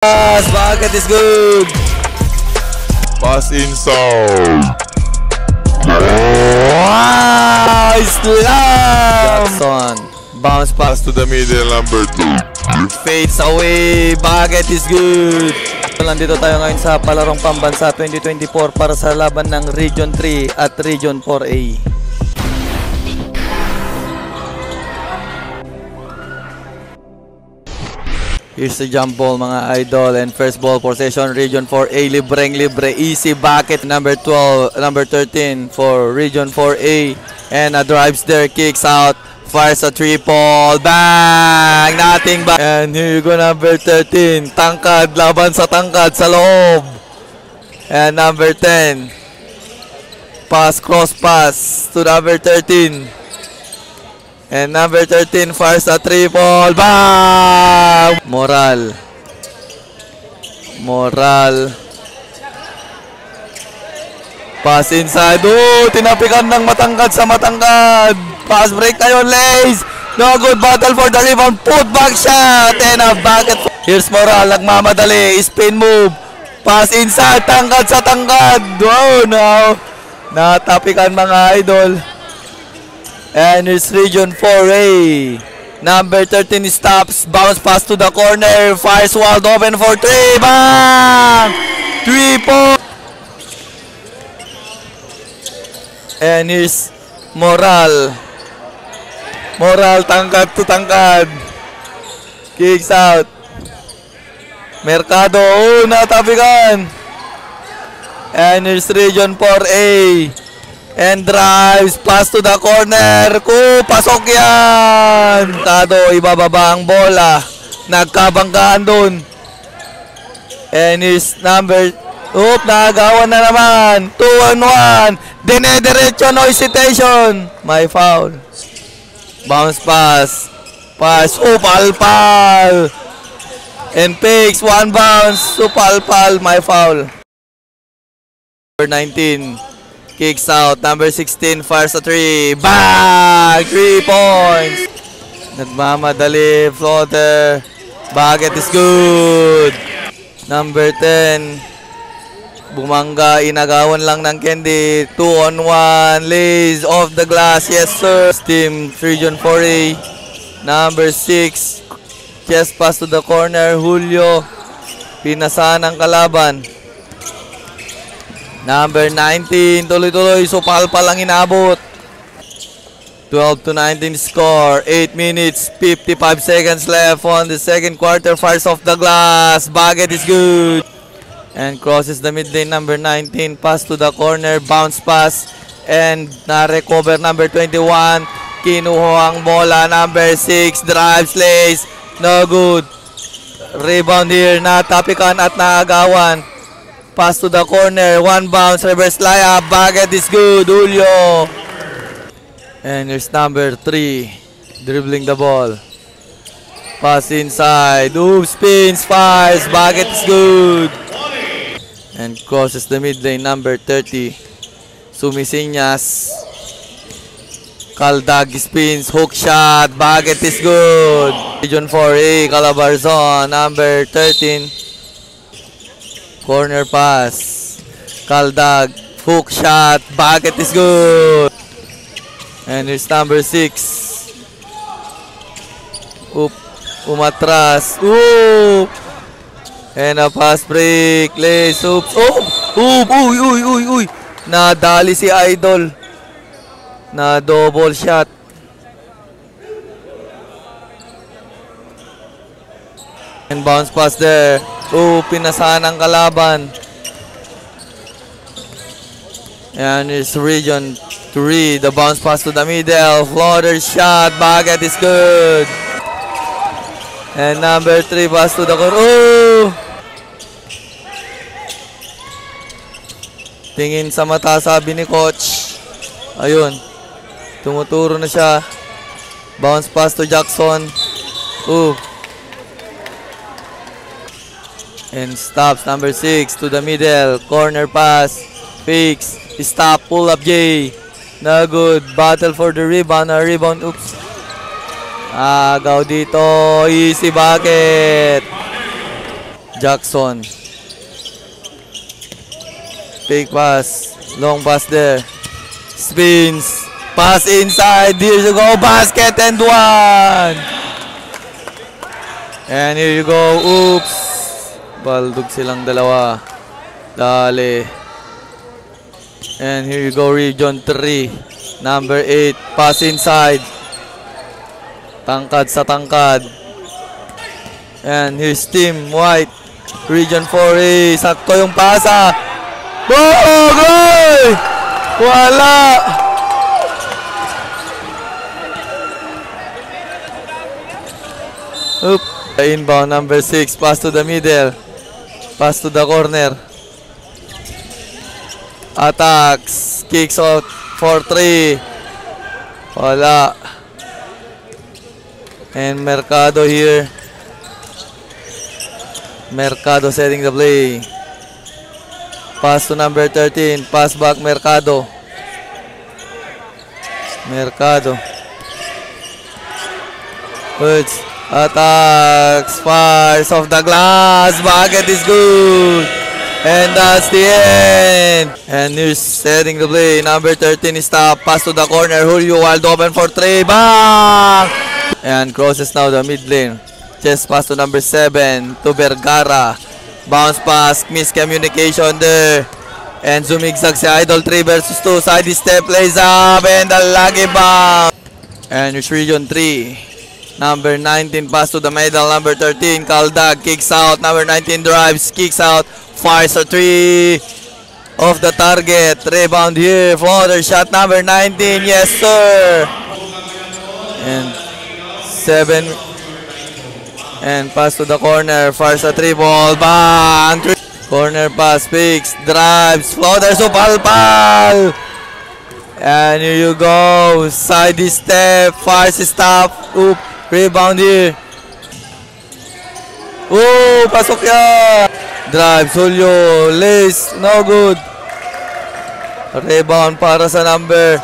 Bucket is good. Pass inside. Wow! Slam! Jackson. Bounce pass To the middle, number 2. fades away. Bucket is good. Nandito tayo ngayon sa palarong pambansa 2024 para sa laban ng Region 3 at Region 4A. Here's the jump ball mga idol, and first ball possession Region 4A, libreng-libre, easy bucket, number 12, number 13 for Region 4A, and drives there, kicks out, fires a triple, bang! Nothing back. And here you go, number 13, tangkad, laban sa tangkad sa loob. And number 10, cross pass to number 13. And number 13 fires a triple. Bang! Moral. Pass inside. Tinapikan ng matangkad sa matangkad. Pass break tayo, Lays. No good, battle for the rebound. Put back shot. And a bucket. Here's Moral. Nagmamadali. Spin move. Pass inside. Tangkad sa tangkad. Wow, now. Natapikan mga idol. And it's Region 4A. Number 13 stops. Bounce pass to the corner. Fires wide open for 3. Bang! 3 points. And here's Moral. Tangkad to tangkad. Kicks out. Mercado. Natapikan. And here's Region 4A. And drives, pass to the corner. Pasok yan. Tado, ibababa ang bola. Nagkabanggaan dun. And his number, nagawan na naman. 2-on-1. Dinediretso, no hesitation. My foul. Bounce pass. Palpal. And picks, one bounce. Palpal, my foul. Number 19. Kicks out. Number 16 fires a 3. Bang! 3 points. Nagmamadali. Floater. Bucket is good. Number 10. Bumangga. Inagawan lang ng Candy. 2-on-1. Lays off the glass. Yes, sir. Team Region 4A. Number 6. Chest pass to the corner. Julio. Pinasahan ang kalaban. Number 19, tuloy-tuloy, palpal lang inabot. 12-19 score, 8 minutes, 55 seconds left on the second quarter. Fires off the glass, Bucket is good. And crosses the mid-lane, number 19, pass to the corner, bounce pass. And na-recover number 21, kinuha ang bola, number 6, drives, lays, no good. Rebound here, natapikan at naagawan. Pass to the corner, one bounce, reverse layup, Bucket is good, Julio. And here's number 3, dribbling the ball. Pass inside, spins, fires, Bucket is good. And crosses the mid lane, number 30, Sumisiñas. Caldag spins, hook shot, Bucket is good. Region 4A, Calabarzon, number 13. Corner pass. Caldag. Hook shot. Bucket is good. And here's number 6. Umatras. And a pass break. Lays. Oops. Uy. Nadali si Idol. Na double shot. And bounce pass there. Pinasahan ang kalaban. And it's Region 3. The bounce pass to the middle. Floater shot. Bucket is good. And number 3 pass to the corner. Tingin sa mata, sabi ni coach. Ayun. Tumuturo na siya. Bounce pass to Jackson. And stops, number 6 to the middle. Corner pass. Fix. Stop. Pull up J. No good. Battle for the rebound. Oops. Agaw dito. Easy bucket. Jackson. Fake pass. Long pass there. Spins. Pass inside. Here you go. Basket and one. And here you go. Oops. Baldog silang dalawa. Dali. And here you go. Region 3. Number 8. Pass inside. Tangkad sa tangkad. And here's Team White. Region 4A. Sakto yung pasa. Goal! Wala! Oop. Inbound number 6. Pass to the middle. Pass to the corner. Attacks. Kicks out for 3. Wala. And Mercado here. Mercado setting the play. Pass to number 13. Pass back Mercado. Mercado. Puts. Attacks. Fires off the glass. Bucket is good. And that's the end. And here's setting the play. Number 13 is stop. Pass to the corner. Julio wide open for 3. Bang! And crosses now the mid lane. Chest pass to number 7 to Vergara. Bounce pass. Miscommunication there. And zumigzag si Idol. 3 versus 2. Side step. Lays up. And the lucky bounce. And here's Region 3. Number 19 pass to the middle. Number 13 Caldag kicks out. Number 19 drives, kicks out, fires a 3 off the target. Rebound here. Floater shot number 19. Yes sir. And 7. And pass to the corner. Fires a 3 ball. Bang! Corner pass. Picks. Drives. Floater. So palpal. And here you go. Side step. Fires stop. Oop. Rebound here. Oh, pasok yan. Drive, Julio. Lace, no good. Rebound para sa number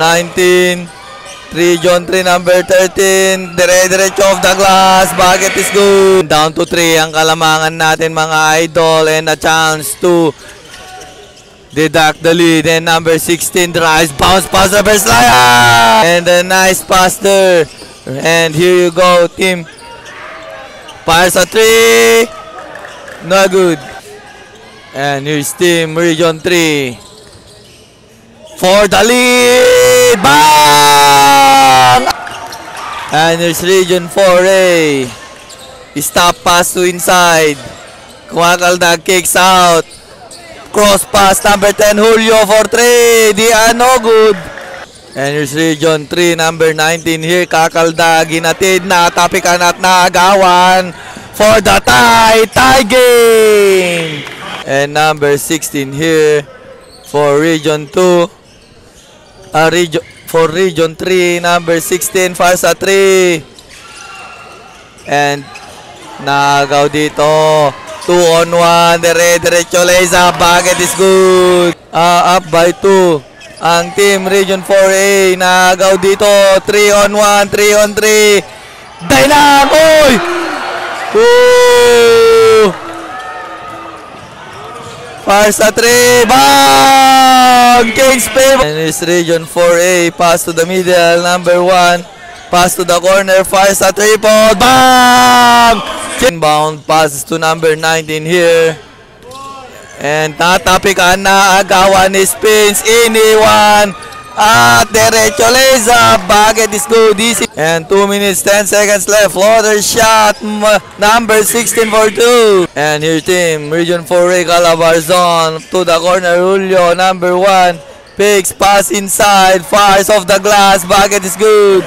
19. Region 3, number 13. Dire-diretso off the glass. Bucket is good. Down to 3 ang kalamangan natin mga idol. And a chance to deduct the lead. And number 16 drives. Bounce pass, reverse layup. And a nice pass there. And here you go, team. Fires a 3. No good. And here's team Region 3. For the lead. Bang! And here's Region 4A. Stop pass to inside. Kumakaldag kicks out. Cross pass number 10 Julio for 3. No good. And here's Region 3, number 19 here, Kakaldag, ginatid na, tapikan at naagawan for the tie game! And number 16 here for Region 2, for Region 3, number 16, fires a 3. And naagaw dito, 2 on 1, dire-diretso lays up, bucket is good. Up by 2. Ang team Region 4A nagaw dito 3 on 1, 3 on 3. Dynamo! Fires a 3. Bang! Kings favor. And it's Region 4A. Pass to the middle. Number 1. Pass to the corner. Fires a 3-point. Bang! Inbound passes to number 19 here. And tatapikan na agawan ni spins. Iniwan. At derecho lays up. Bucket is good. Easy. And 2 minutes 10 seconds left. Floater shot. Number 16 for 2. And here team Region 4A Calabarzon. To the corner. Julio. Number 1. Picks. Pass inside. Fires off the glass. Bucket is good.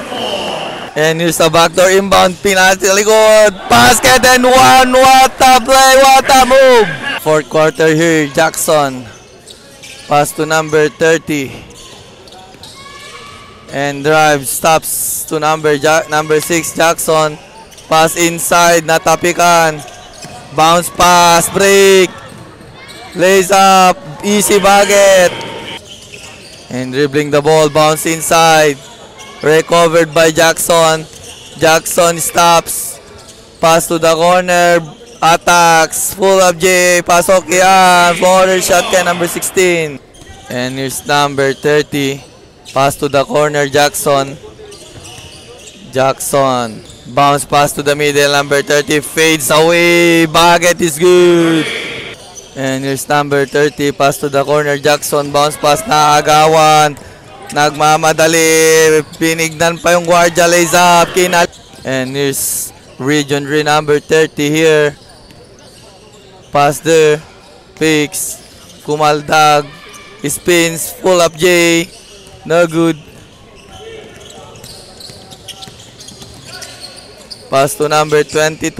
And here's the backdoor inbound. Pinati sa likod. Basket and 1. What a play. What a move. Fourth quarter here, Jackson. Pass to number 30. And drive, stops to number 6, Jackson. Pass inside, natapikan. Bounce pass, break. Lays up, easy bucket. And dribbling the ball, bounce inside. Recovered by Jackson. Jackson stops. Pass to the corner. Attacks, full up J, pasok yan, floater shot kay number 16. And here's number 30, pass to the corner, Jackson. Jackson, bounce pass to the middle, number 30, fades away, Baguette is good. And here's number 30, pass to the corner, Jackson, bounce pass na agawan. Nagmamadali, pinignan pa yung guardia, lays up, kinal. And here's Region 3, number 30 here. Pass there, fix, kumaldag, spins, pull up J, no good. Pass to number 22.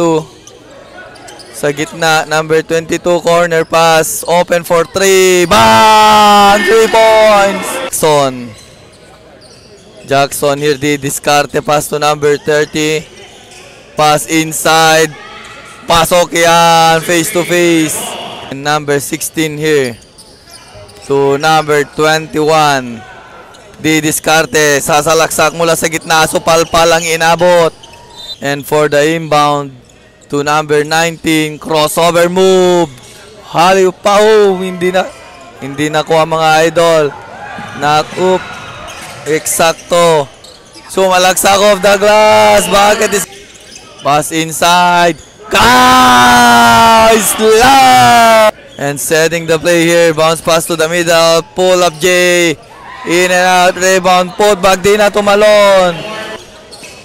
Sa gitna, number 22, corner pass, open for 3, bang! 3 points! Jackson here, di diskarte, pass to number 30. Pass inside. Pasok yan, face to face. And number 16 here to number 21. Di diskarte, sasalaksak mula sa gitna, supalpal ang inabot. And for the inbound to number 19, crossover move. Haliw pa, hindi na kuha mga idol. Knock up, eksakto. Sumalaksak off the glass. Bakit is pass inside. Guys, love! And setting the play here, bounce pass to the middle, pull up J, in and out, rebound, put back, di na tumalon.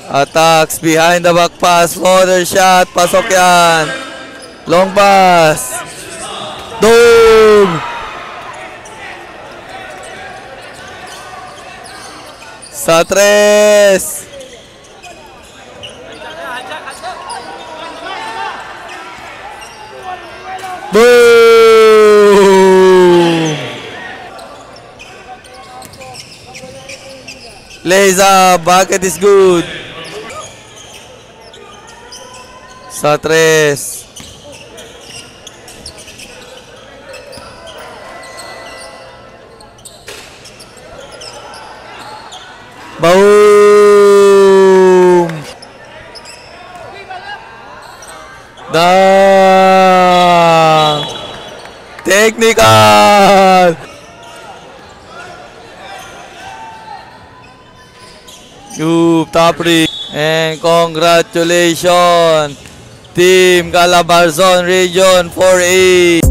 Attacks, behind the back pass, floater shot, pasok yan. Long pass. Boom! Sa tres. Boom! Lays up, bucket is good. Sa tres. Boom! Dang! Technical! Top 3. And congratulations, Team Calabarzon Region 4A.